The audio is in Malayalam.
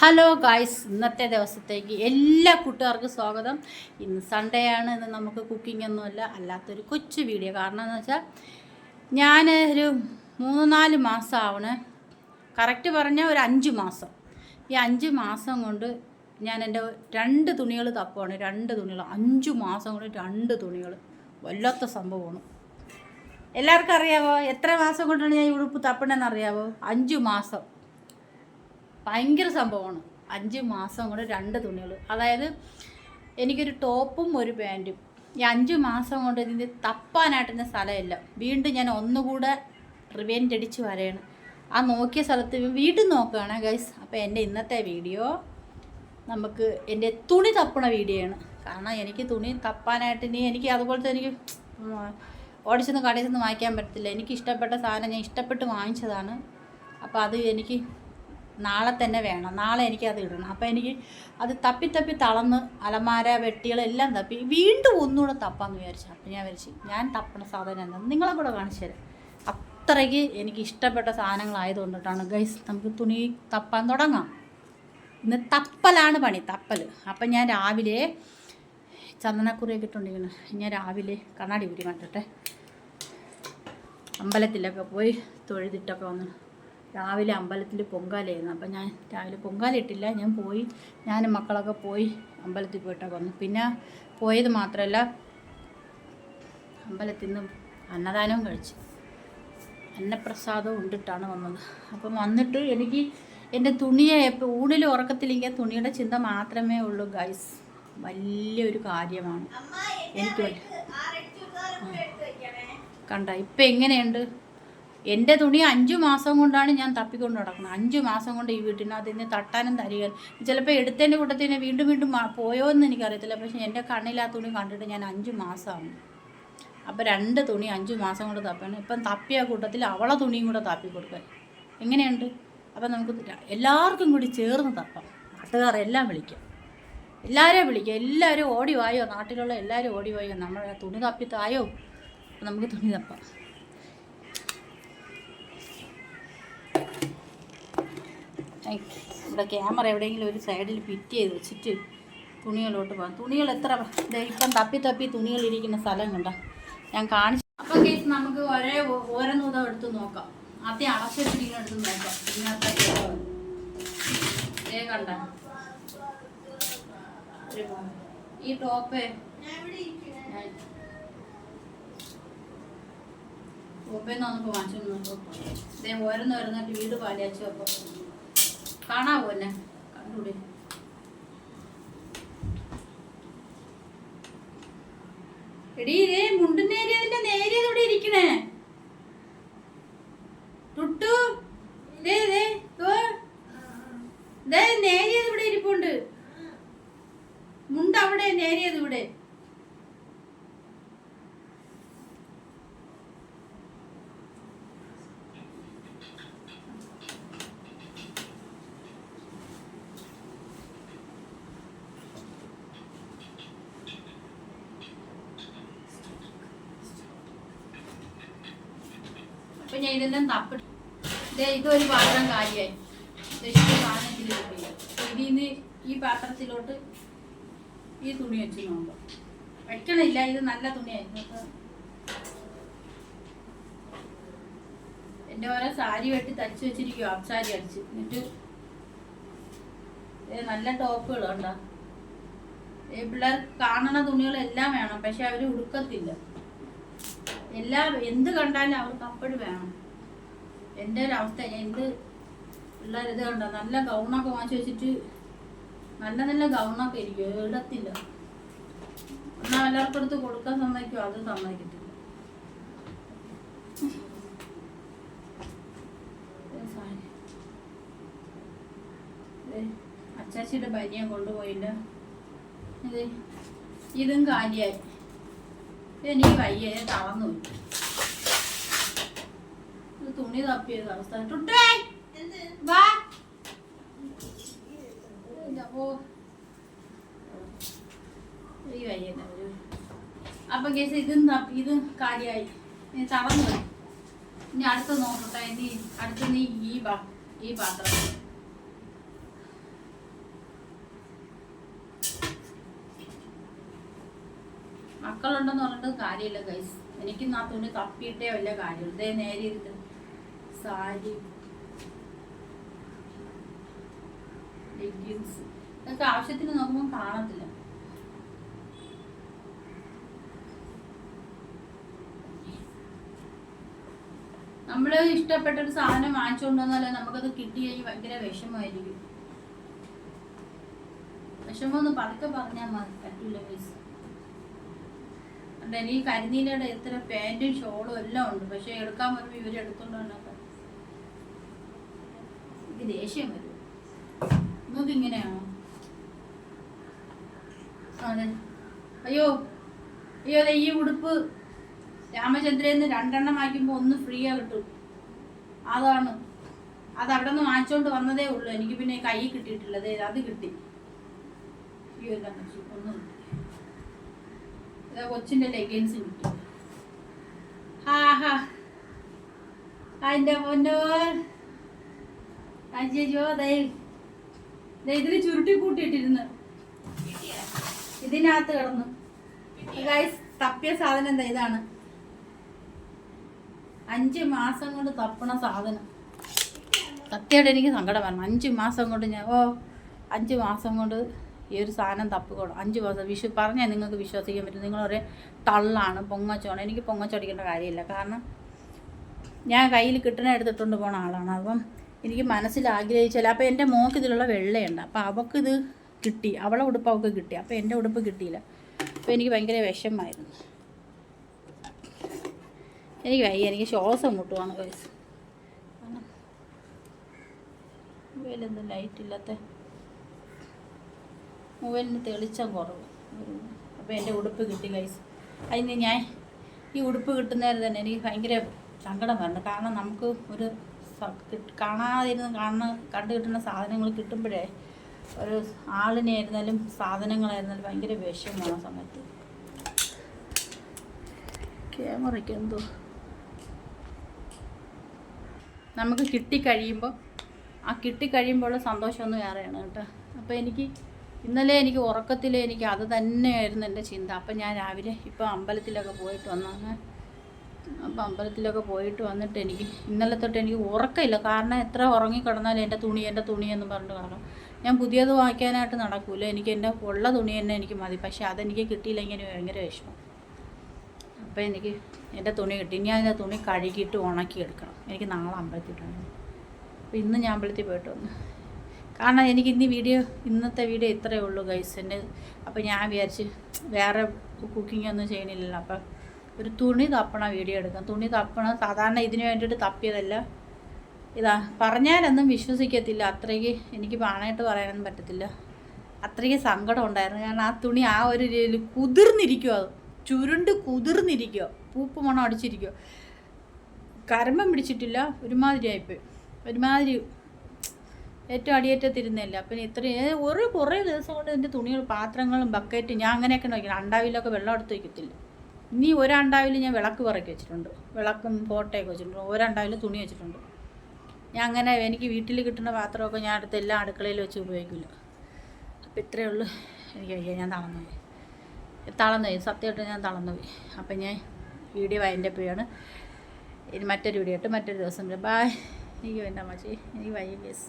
ഹലോ ഗായ്സ്, ഇന്നത്തെ ദിവസത്തേക്ക് എല്ലാ കൂട്ടുകാർക്കും സ്വാഗതം. ഇന്ന് സൺഡേ ആണ്. ഇന്ന് നമുക്ക് കുക്കിംഗ് ഒന്നുമല്ല, അല്ലാത്തൊരു കൊച്ചു വീഡിയോ. കാരണം എന്ന് വെച്ചാൽ ഞാൻ ഒരു 3-4 മാസം ആവണേ, കറക്റ്റ് പറഞ്ഞാൽ ഒരു 5 മാസം. ഈ 5 മാസം കൊണ്ട് ഞാൻ എൻ്റെ 2 തുണികൾ തപ്പുവാണ്. 2 തുണികൾ 5 മാസം കൊണ്ട് 2 തുണികൾ വല്ലാത്ത സംഭവമാണ്. എല്ലാവർക്കും അറിയാവോ എത്ര മാസം കൊണ്ടാണ് ഞാൻ ഈ ഉടുപ്പ് തപ്പണമെന്ന് അറിയാവോ? 5 മാസം. ഭയങ്കര സംഭവമാണ്. 5 മാസം കൊണ്ട് 2 തുണികൾ. അതായത് എനിക്കൊരു ടോപ്പും ഒരു പാൻറ്റും. ഈ 5 മാസം കൊണ്ട് ഇതിന് തപ്പാനായിട്ടെന്നെ സ്ഥലമില്ല. വീണ്ടും ഞാൻ ഒന്നുകൂടെ റിവെഞ്ച് അടിച്ച് വരെയാണ്. ആ നോക്കിയ സ്ഥലത്ത് വീണ്ടും നോക്കുകയാണ് ഗൈസ്. അപ്പോൾ എൻ്റെ ഇന്നത്തെ വീഡിയോ നമുക്ക് എൻ്റെ തുണി തപ്പണ വീഡിയോ ആണ്. കാരണം എനിക്ക് തുണി തപ്പാനായിട്ട് എനിക്ക് അതുപോലത്തെ എനിക്ക് ഓടിച്ചൊന്നും കടയിൽ നിന്ന് വാങ്ങിക്കാൻ പറ്റത്തില്ല. എനിക്ക് ഇഷ്ടപ്പെട്ട സാധനം ഞാൻ ഇഷ്ടപ്പെട്ട് വാങ്ങിച്ചതാണ്. അപ്പോൾ അത് എനിക്ക് നാളെ തന്നെ വേണം. നാളെ എനിക്കത് ഇടണം. അപ്പോൾ എനിക്ക് അത് തപ്പി തളർന്ന് അലമാര വെട്ടികളെല്ലാം തപ്പി വീണ്ടും ഒന്നുകൂടെ തപ്പാന്ന് വിചാരിച്ചു. അപ്പോൾ ഞാൻ വിചാരിച്ചു ഞാൻ തപ്പണ സാധനം എന്താണെന്ന് നിങ്ങളെ കൂടെ കാണിച്ചു തരാം. അത്രയ്ക്ക് എനിക്ക് ഇഷ്ടപ്പെട്ട സാധനങ്ങളായതുകൊണ്ടിട്ടാണ് ഗൈസ്. നമുക്ക് തുണി തപ്പാൻ തുടങ്ങാം. ഇന്ന് തപ്പലാണ് പണി, തപ്പൽ. അപ്പം ഞാൻ രാവിലെ ചന്ദനക്കുറിയൊക്കെ ഇട്ടുകൊണ്ടിരിക്കണം. ഞാൻ രാവിലെ കണ്ണാടി ഊരി മാറ്റട്ടെ. അമ്പലത്തിലൊക്കെ പോയി തൊഴുതിട്ടൊക്കെ വന്ന് രാവിലെ അമ്പലത്തിൽ പൊങ്കാലയായിരുന്നു. അപ്പം ഞാൻ രാവിലെ പൊങ്കാല ഇട്ടില്ല. ഞാൻ പോയി, ഞാനും മക്കളൊക്കെ പോയി അമ്പലത്തിൽ പോയിട്ടൊക്കെ വന്നു. പിന്നെ പോയത് മാത്രമല്ല, അമ്പലത്തിൽ നിന്ന് അന്നദാനവും കഴിച്ചു, അന്നപ്രസാദവും ഉണ്ടിട്ടാണ് വന്നത്. അപ്പം വന്നിട്ട് എനിക്ക് എൻ്റെ തുണിയെ ഇപ്പോൾ ഊണിലും ഉറക്കത്തിലിരിക്കാൻ തുണിയുടെ ചിന്ത മാത്രമേ ഉള്ളൂ ഗൈസ്. വലിയൊരു കാര്യമാണ് എനിക്ക്. കണ്ട ഇപ്പം എങ്ങനെയുണ്ട് എൻ്റെ തുണി? 5 മാസം കൊണ്ടാണ് ഞാൻ തപ്പിക്കൊണ്ട് നടക്കുന്നത്. 5 മാസം കൊണ്ട് ഈ വീട്ടിനകത്ത് നിന്ന് തട്ടാനും തരിക. ചിലപ്പോൾ എടുത്തതിൻ്റെ കൂട്ടത്തിന് വീണ്ടും പോയോ എന്ന് എനിക്കറിയത്തില്ല. പക്ഷേ എൻ്റെ കണ്ണിൽ ആ തുണി കണ്ടിട്ട് ഞാൻ 5 മാസമാണ്. അപ്പോൾ 2 തുണി 5 മാസം കൊണ്ട് തപ്പാണ്. ഇപ്പം തപ്പിയ കൂട്ടത്തിൽ അവളെ തുണിയും കൂടെ തപ്പി കൊടുക്കാൻ എങ്ങനെയുണ്ട്? അപ്പം നമുക്ക് എല്ലാവർക്കും കൂടി ചേർന്ന് തപ്പാം. നാട്ടുകാരെല്ലാം വിളിക്കാം, എല്ലാവരെയും വിളിക്കാം. എല്ലാവരും ഓടി വായോ, നാട്ടിലുള്ള എല്ലാവരും ഓടി വായോ, നമ്മുടെ തുണി തപ്പി തായോ. അപ്പം നമുക്ക് തുണി തപ്പാം. ഇവിടെ ക്യാമറ എവിടെയെങ്കിലും ഒരു സൈഡിൽ ഫിറ്റ് ചെയ്ത് വെച്ചിട്ട് തുണികളോട്ട് പോകാം. തുണികൾ എത്ര ഇപ്പം തപ്പി തുണികളിരിക്കുന്ന സ്ഥലം കണ്ട ഞാൻ കാണിച്ചു. അപ്പം കേസ് നമുക്ക് ഓരോന്നൂതം എടുത്ത് നോക്കാം. ആദ്യം അളച്ചിട്ടിങ്ങനെ എടുത്ത് നോക്കാം. ഇതിനകത്ത് കണ്ട ഈ ടോപ്പ് ടോപ്പേന്ന് വന്നപ്പോൾ വാങ്ങിച്ചു നോക്കാം. ഓരോന്നോരോന്നായിട്ട് വീട് പാലിയാച്ചു. അപ്പോൾ കാണാവോ എന്നെ? കണ്ടൂടെ? എടീ ഇതേ മുണ്ടും നേരിയതിന്റെ നേരിയതോടെ ഇരിക്കണേ ടുട്ടു. നേരിയത് ഇവിടെ ഇരിപ്പുണ്ട്. മുണ്ട് അവിടെ, നേരിയത് ഇവിടെ. അപ്പം ഞാൻ ഇതെല്ലാം തപ്പിട്ട് ഇതൊരു പാത്രം കാര്യമായി സാധനത്തിൽ ഇതിൽ നിന്ന് ഈ പാത്രത്തിലോട്ട് ഈ തുണി വെച്ച് നോക്കാം. വയ്ക്കണില്ല, ഇത് നല്ല തുണിയായിരുന്നു. എൻ്റെ ഓരോ സാരി വെട്ടി തച്ച് വെച്ചിരിക്കും, ഹാഫ് സാരി അടിച്ച്. എന്നിട്ട് നല്ല ടോപ്പുകളുണ്ടോ? ഈ പിള്ളേർ കാണണ തുണികളെല്ലാം വേണം, പക്ഷെ അവർ ഉടുക്കത്തില്ല. എന്ത് കണ്ടാലും അവർക്ക് അപ്പോഴും വേണം. എൻ്റെ ഒരു അവസ്ഥ. എന്ത് പിള്ളേർ ഇത് കണ്ടോ, നല്ല ഗൗണൊക്കെ വാങ്ങിച്ച് വെച്ചിട്ട് നല്ല ഗൗണൊക്കെ ഇരിക്കും, ഇടത്തില്ല. എന്നാൽ എല്ലാവർക്കും എടുത്ത് കൊടുക്കാൻ സമ്മതിക്കും, അത് സമ്മതിക്കത്തില്ല. അച്ചാച്ചിയുടെ ബനിയൻ കൊണ്ടുപോയില്ല. ഇതും കാലിയായി. എനിക്ക് വയ്യ, തളർന്നു പോയി. തുണി തപ്പിയത് അവസ്ഥ. അപ്പൊ കേസ് ഇതും കാര്യമായി, തളർന്നു പോയി. ഇനി അടുത്ത് നോക്കട്ടെ. അടുത്ത് നീ ഈ പാത്രം മക്കളുണ്ടെന്ന് പറഞ്ഞിട്ട് കാര്യമില്ല ഗൈസ്. എനിക്ക് ആ തുണി തപ്പിയിട്ടേ വല്ല കാര്യമുള്ളൂ. ഇതേ നേരെ ഇരുന്ന് സാരി, ലെഗിൻസ് ഇതൊക്കെ ആവശ്യത്തിന് നോക്കുമ്പോൾ കാണത്തില്ല. നമ്മൾ ഇഷ്ടപ്പെട്ടൊരു സാധനം വാങ്ങിച്ചുകൊണ്ട് വന്നാലേ നമുക്കത് കിട്ടി കഴിഞ്ഞ് ഭയങ്കര വിഷമമായിരിക്കും. വിഷമമൊന്നും പതുക്കെ പറഞ്ഞാൽ മതി, പറ്റില്ല പൈസ. എനിക്ക് കരിനീലയുടെ എത്ര പാൻറ്റും ഷോളും എല്ലാം ഉണ്ട്. പക്ഷെ എടുക്കാൻ വരുമ്പോൾ ഇവരെടുത്തോണ്ട് വന്നൊക്കെ എനിക്ക് ദേഷ്യം വരും. നിങ്ങൾക്ക് ഇങ്ങനെയാണോ? അതെ. അയ്യോ അയ്യോ, അതെ, ഈ ഉടുപ്പ് രാമചന്ദ്രന്ന് 2 എണ്ണം വാങ്ങിക്കുമ്പോൾ 1 ഫ്രീ ആ കിട്ടും. അതാണ് അത് അവിടെ നിന്ന് വാങ്ങിച്ചോണ്ട് വന്നതേ ഉള്ളൂ. എനിക്ക് പിന്നെ കൈ കിട്ടിയിട്ടില്ല. അത് കിട്ടി. ഈ എല്ലാം ഒന്നും കൊച്ചിൻ്റെ ലെഗിൻസ് കിട്ടി. അതിൻ്റെ പൊന്നോ അയ്യോ, ഇതിന് ചുരുട്ടി കൂട്ടിയിട്ടിരുന്ന് ഇതിനകത്ത് കിടന്നു. ഗൈസ്, തപ്പിയ സാധനം എന്താ? ഇതാണ് 5 മാസം കൊണ്ട് തപ്പണ സാധനം. സത്യമായിട്ട് എനിക്ക് സങ്കടം വരണം. 5 മാസം കൊണ്ട് 5 മാസം കൊണ്ട് ഈ ഒരു സാധനം തപ്പിക്കോളും. 5 മാസം പറഞ്ഞാൽ നിങ്ങൾക്ക് വിശ്വസിക്കാൻ പറ്റും. നിങ്ങൾ പറയും തള്ളാണ്, പൊങ്ങച്ചോണം. എനിക്ക് പൊങ്ങച്ചടിക്കേണ്ട കാര്യമില്ല. കാരണം ഞാൻ കയ്യിൽ കിട്ടണ എടുത്തിട്ടുണ്ട് പോണ ആളാണ്. അപ്പം എനിക്ക് മനസ്സിൽ ആഗ്രഹിച്ചാൽ, അപ്പോൾ എൻ്റെ മോൾക്ക് ഇതിലുള്ള വെള്ളയുണ്ട്. അപ്പോൾ അവൾക്കിത് കിട്ടി, അവളെ ഉടുപ്പ് അവൾക്ക് കിട്ടി. അപ്പോൾ എൻ്റെ ഉടുപ്പ് കിട്ടിയില്ല. അപ്പോൾ എനിക്ക് ഭയങ്കര വിഷമമായിരുന്നു. എനിക്ക് വയ്യ, എനിക്ക് ശ്വാസം മുട്ടുവാണ് ഗൈസ്. മൊബൈലെന്താ ലൈറ്റ് ഇല്ലാത്ത? മൊബൈലിന് തെളിച്ചം കുറവ്. അപ്പോൾ എൻ്റെ ഉടുപ്പ് കിട്ടി ഗൈസ്. അതിന് ഞാൻ ഈ ഉടുപ്പ് കിട്ടുന്നേരം തന്നെ എനിക്ക് ഭയങ്കര സങ്കടം വരണം. കാരണം നമുക്ക് ഒരു കാണാതിരുന്ന് കണ്ടു കിട്ടുന്ന സാധനങ്ങൾ കിട്ടുമ്പോഴേ ഒരു ആളിനെ ആയിരുന്നാലും സാധനങ്ങളായിരുന്നാലും ഭയങ്കര വിഷമമാണ് ആ സമയത്ത്. ക്യാമറയ്ക്ക് എന്തോ നമുക്ക് കിട്ടിക്കഴിയുമ്പോൾ സന്തോഷമൊന്നും വേറെയാണ് കേട്ടോ. അപ്പോൾ ഇന്നലെ എനിക്ക് ഉറക്കത്തിൽ എനിക്ക് അത് തന്നെയായിരുന്നു എൻ്റെ ചിന്ത. അപ്പം ഞാൻ രാവിലെ ഇപ്പോൾ അമ്പലത്തിലൊക്കെ പോയിട്ട് വന്നാണ്. അപ്പോൾ അമ്പലത്തിലൊക്കെ പോയിട്ട് വന്നിട്ട് എനിക്ക് ഇന്നലെ തൊട്ട് എനിക്ക് ഉറക്കമില്ല. കാരണം എത്ര ഉറങ്ങിക്കിടന്നാലും എൻ്റെ തുണി എന്ന് പറഞ്ഞിട്ട് കാണും. ഞാൻ പുതിയത് വാങ്ങിക്കാനായിട്ട് നടക്കൂല. എനിക്ക് എൻ്റെ ഉള്ള തുണി തന്നെ എനിക്ക് മതി. പക്ഷേ അതെനിക്ക് കിട്ടിയില്ലെങ്കിൽ ഭയങ്കര വിഷമം. അപ്പോൾ എനിക്ക് എൻ്റെ തുണി കിട്ടി. ഇനി അതിൻ്റെ തുണി കഴുകിയിട്ട് ഉണക്കിയെടുക്കണം. എനിക്ക് നാളെ അമ്പലത്തിൽ പോകണം. അപ്പോൾ ഇന്ന് ഞാൻ അമ്പലത്തിൽ പോയിട്ട് വന്നു. കാരണം എനിക്ക് ഇന്നത്തെ വീഡിയോ ഇത്രയേ ഉള്ളൂ ഗൈസ് എൻ്റെ. അപ്പോൾ ഞാൻ വിചാരിച്ച് വേറെ കുക്കിംഗ് ഒന്നും ചെയ്യണില്ലല്ലോ. അപ്പം ഒരു തുണി തപ്പണ വീഡിയോ എടുക്കാം. തുണി തപ്പണം സാധാരണ ഇതിന് വേണ്ടിയിട്ട് തപ്പിയതല്ല. ഇതാ പറഞ്ഞാലൊന്നും വിശ്വസിക്കത്തില്ല. അത്രയ്ക്ക് എനിക്ക് പാണായിട്ട് പറയാനൊന്നും പറ്റത്തില്ല. അത്രയ്ക്ക് സങ്കടം ഉണ്ടായിരുന്നു. കാരണം ആ തുണി ആ ഒരു രീതിയിൽ കുതിർന്നിരിക്കുമോ, അത് ചുരുണ്ട് കുതിർന്നിരിക്കുമോ, പൂപ്പ് മണം അടിച്ചിരിക്കുമോ, കരമ്പം പിടിച്ചിട്ടില്ല, ഒരുമാതിരിയായിപ്പോയി. ഒരുമാതിരി ഏറ്റവും അടിയേറ്റത്തിരുന്നില്ല. പിന്നെ കുറേ ദിവസം കൊണ്ട് എൻ്റെ തുണികൾ, പാത്രങ്ങളും ബക്കറ്റ് ഞാൻ അങ്ങനെയൊക്കെ നോക്കണം. അണ്ടാവിലൊക്കെ വെള്ളം എടുത്ത് വയ്ക്കത്തില്ല. ഇനി ഒരണ്ടാവിൽ ഞാൻ വിളക്ക് പറക്കി വെച്ചിട്ടുണ്ട്, വിളക്കും ഫോട്ടോയൊക്കെ വെച്ചിട്ടുണ്ട്. ഒരണ്ടാവിൽ തുണി വെച്ചിട്ടുണ്ട്. ഞാൻ അങ്ങനെ എനിക്ക് വീട്ടിൽ കിട്ടുന്ന പാത്രമൊക്കെ ഞാൻ അടുത്ത് എല്ലാം അടുക്കളയിൽ വെച്ച് ഉപയോഗിക്കില്ല. അപ്പോൾ ഇത്രയേ ഉള്ളൂ. എനിക്ക് ഞാൻ തളർന്നുപോയി സത്യമായിട്ട് ഞാൻ തളർന്നുപോയി. അപ്പം ഞാൻ വീഡിയോ വൈൻഡപ്പ് ചെയ്യാണ്. ഇനി മറ്റൊരു വീഡിയോ ആയിട്ട് മറ്റൊരു ദിവസം. ബായ്. എനിക്ക് വേണ്ട മച്ചി, എനിക്ക് വൈകി ബേസ്.